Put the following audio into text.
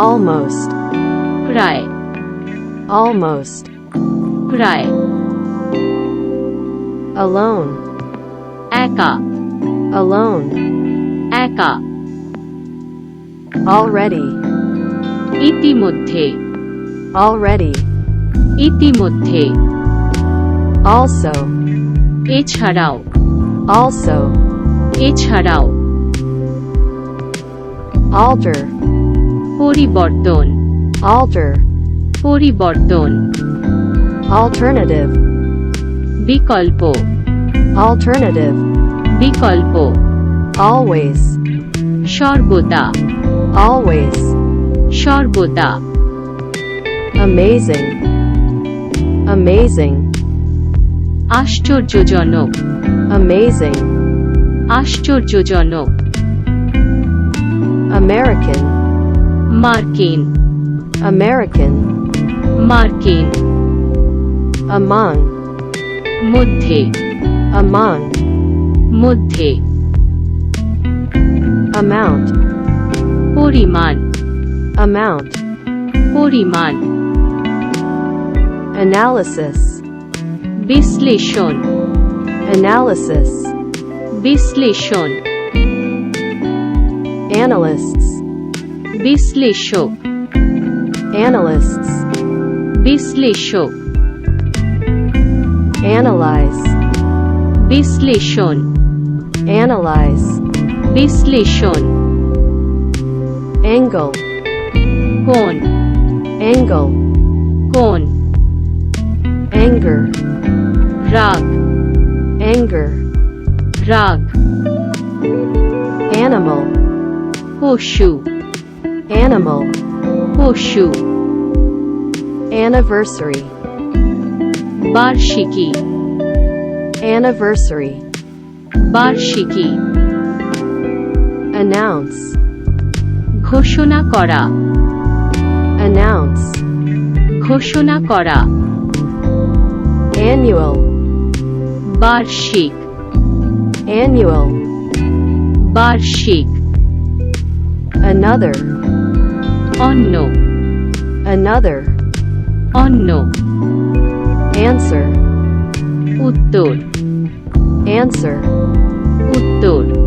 almost, প্রায় almost, প্রায় alone, একা alone, একা already, ইতিমধ্যে already, ইতিমধ্যে also, এছাড়াও also, এছাড়াও alter, পরিবর্তন alter, পরিবর্তন alternative, বিকল্প alternative, বিকল্প always, সর্বদা always, সর্বদা amazing, amazing, আশ্চর্যজনক amazing, আশ্চর্যজনক American, মার্কিন American, মার্কিন among, মধ্যে among, মধ্যে amount, পরিমাণ amount, পরিমাণ analysis, বিশ্লেষণ analysis, বিশ্লেষণ analysts, বিশ্লেষক analysts, বিশ্লেষক analyze, বিশ্লেষণ analyze, বিশ্লেষণ angle, কোণ angle, কোণ anger, রাগ anger, রাগ animal, পশু animal, পশু anniversary, বার্ষিকী anniversary, বার্ষিকী announce, ঘোষণা করা announce, ঘোষণা করা annual, বার্ষিক annual, বার্ষিক another, অন্য another, অন্য answer, উত্তর answer, উত্তর